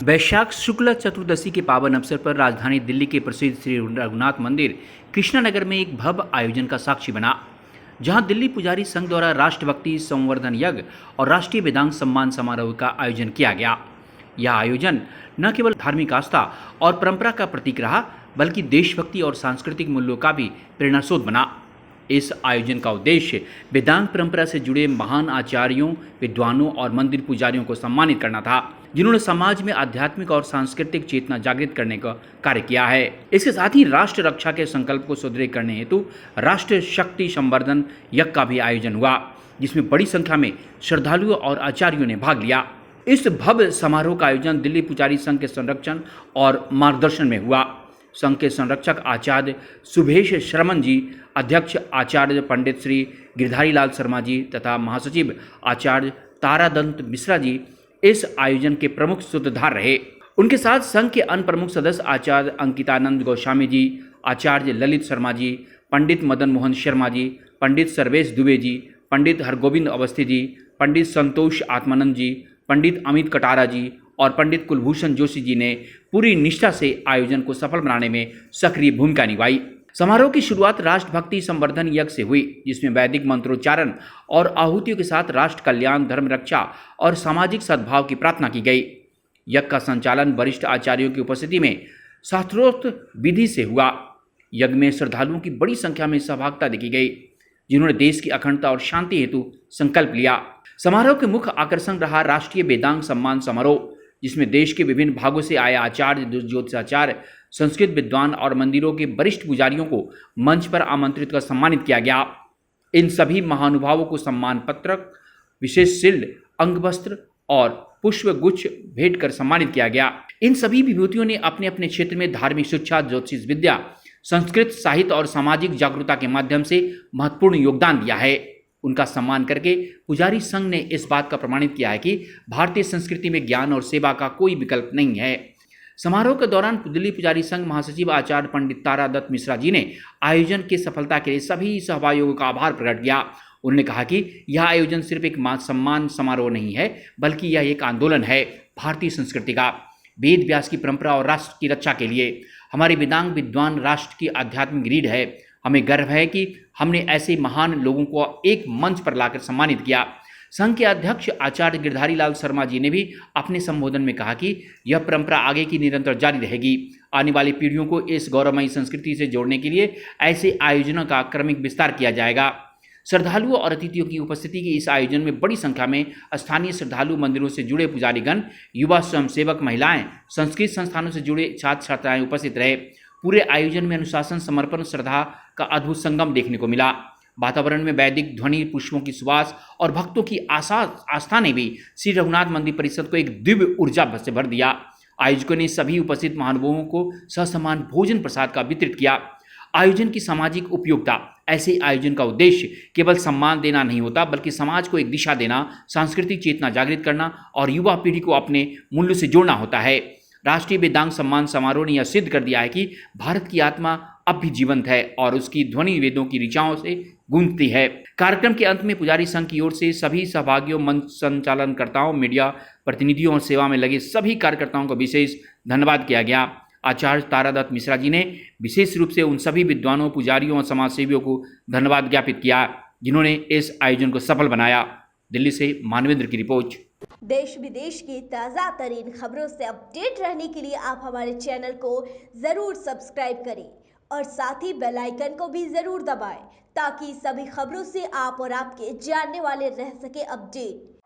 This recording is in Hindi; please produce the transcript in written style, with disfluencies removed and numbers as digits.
वैशाख शुक्ल चतुर्दशी के पावन अवसर पर राजधानी दिल्ली के प्रसिद्ध श्री रघुनाथ मंदिर कृष्णानगर में एक भव्य आयोजन का साक्षी बना, जहां दिल्ली पुजारी संघ द्वारा राष्ट्रभक्ति संवर्धन यज्ञ और राष्ट्रीय वेदांग सम्मान समारोह का आयोजन किया गया। यह आयोजन न केवल धार्मिक आस्था और परंपरा का प्रतीक रहा, बल्कि देशभक्ति और सांस्कृतिक मूल्यों का भी प्रेरणास्रोत बना। इस आयोजन का उद्देश्य वेदांग परंपरा से जुड़े महान आचार्यों, विद्वानों और मंदिर पुजारियों को सम्मानित करना था, जिन्होंने समाज में आध्यात्मिक और सांस्कृतिक चेतना जागृत करने का कार्य किया है। इसके साथ ही राष्ट्र रक्षा के संकल्प को सुदृढ़ करने हेतु राष्ट्र शक्ति संवर्धन यज्ञ का भी आयोजन हुआ, जिसमें बड़ी संख्या में श्रद्धालुओं और आचार्यों ने भाग लिया। इस भव्य समारोह का आयोजन दिल्ली पुजारी संघ के संरक्षण और मार्गदर्शन में हुआ। संघ के संरक्षक आचार्य सुभेश शर्मन जी, अध्यक्ष आचार्य पंडित श्री गिरधारी लाल शर्मा जी तथा महासचिव आचार्य तारादत्त मिश्रा जी इस आयोजन के प्रमुख सूत्रधार रहे। उनके साथ संघ के अन्य प्रमुख सदस्य आचार्य अंकितानंद गोस्वामी जी, आचार्य ललित शर्मा जी, पंडित मदन मोहन शर्मा जी, पंडित सर्वेश दुबे जी, पंडित हरगोविंद अवस्थी जी, पंडित संतोष आत्मानंद जी, पंडित अमित कटारा जी और पंडित कुलभूषण जोशी जी ने पूरी निष्ठा से आयोजन को सफल बनाने में सक्रिय भूमिका निभाई। समारोह की शुरुआत राष्ट्रभक्ति संवर्धन यज्ञ से हुई, जिसमें वैदिक मंत्रोच्चारण और आहुतियों के साथ राष्ट्र कल्याण, धर्म रक्षा और सामाजिक सद्भाव की प्रार्थना की गई। यज्ञ का संचालन वरिष्ठ आचार्यों की उपस्थिति में शास्त्रोक्त विधि से हुआ। यज्ञ में श्रद्धालुओं की बड़ी संख्या में सहभागिता देखी गई, जिन्होंने देश की अखंडता और शांति हेतु संकल्प लिया। समारोह के मुख्य आकर्षण रहा राष्ट्रीय वेदांग सम्मान समारोह, जिसमें देश के विभिन्न भागों से आए आचार्य, ज्योतिषाचार्य, संस्कृत विद्वान और मंदिरों के वरिष्ठ पुजारियों को मंच पर आमंत्रित कर सम्मानित किया गया। इन सभी महानुभावों को सम्मान पत्रक, विशेष शील्ड, अंगवस्त्र और पुष्प गुच्छ भेंट कर सम्मानित किया गया। इन सभी विभूतियों ने अपने अपने क्षेत्र में धार्मिक शिक्षा, ज्योतिष विद्या, संस्कृत साहित्य और सामाजिक जागरूकता के माध्यम से महत्वपूर्ण योगदान दिया है। उनका सम्मान करके पुजारी संघ ने इस बात का प्रमाणित किया है कि भारतीय संस्कृति में ज्ञान और सेवा का कोई विकल्प नहीं है। समारोह के दौरान दिल्ली पुजारी संघ महासचिव आचार्य पंडित तारादत्त मिश्रा जी ने आयोजन की सफलता के लिए सभी सहभागियों का आभार प्रकट किया। उन्होंने कहा कि यह आयोजन सिर्फ एक सम्मान समारोह नहीं है, बल्कि यह एक आंदोलन है भारतीय संस्कृति का, वेद व्यास की परंपरा और राष्ट्र की रक्षा के लिए। हमारे वेदांग विद्वान राष्ट्र की आध्यात्मिक रीढ़ है। हमें गर्व है कि हमने ऐसे महान लोगों को एक मंच पर लाकर सम्मानित किया। संघ के अध्यक्ष आचार्य गिरधारी लाल शर्मा जी ने भी अपने संबोधन में कहा कि यह परंपरा आगे की निरंतर जारी रहेगी। आने वाली पीढ़ियों को इस गौरवमयी संस्कृति से जोड़ने के लिए ऐसे आयोजनों का क्रमिक विस्तार किया जाएगा। श्रद्धालुओं और अतिथियों की उपस्थिति के इस आयोजन में बड़ी संख्या में स्थानीय श्रद्धालु, मंदिरों से जुड़े पुजारीगण, युवा स्वयंसेवक, महिलाएं, संस्कृत संस्थानों से जुड़े छात्र छात्राएं उपस्थित रहे। पूरे आयोजन में अनुशासन, समर्पण, श्रद्धा का अद्भुत संगम देखने को मिला। वातावरण में वैदिक ध्वनि, पुष्पों की सुवास और भक्तों की आस्था ने भी श्री रघुनाथ मंदिर परिषद को एक दिव्य ऊर्जा से भर दिया। आयोजकों ने सभी उपस्थित महानुभावों को ससम्मान भोजन प्रसाद का वितरित किया। आयोजन की सामाजिक उपयोगिता। ऐसे आयोजन का उद्देश्य केवल सम्मान देना नहीं होता, बल्कि समाज को एक दिशा देना, सांस्कृतिक चेतना जागृत करना और युवा पीढ़ी को अपने मूल्यों से जोड़ना होता है। राष्ट्रीय वेदांग सम्मान समारोह ने यह सिद्ध कर दिया है कि भारत की आत्मा अब भी जीवंत है और उसकी ध्वनि वेदों की ऋचाओं से गूंजती है। कार्यक्रम के अंत में पुजारी संघ की ओर से सभी सहभागियों, मंच संचालनकर्ताओं, मीडिया प्रतिनिधियों और सेवा में लगे सभी कार्यकर्ताओं को विशेष धन्यवाद किया गया। आचार्य तारादत्त मिश्रा जी ने विशेष रूप से उन सभी विद्वानों, पुजारियों और समाजसेवियों को धन्यवाद ज्ञापित किया, जिन्होंने इस आयोजन को सफल बनाया। दिल्ली से मानवेंद्र की रिपोर्ट। देश विदेश की ताज़ा तरीन खबरों से अपडेट रहने के लिए आप हमारे चैनल को ज़रूर सब्सक्राइब करें और साथ ही बेल आइकन को भी ज़रूर दबाएं, ताकि सभी खबरों से आप और आपके जानने वाले रह सके अपडेट।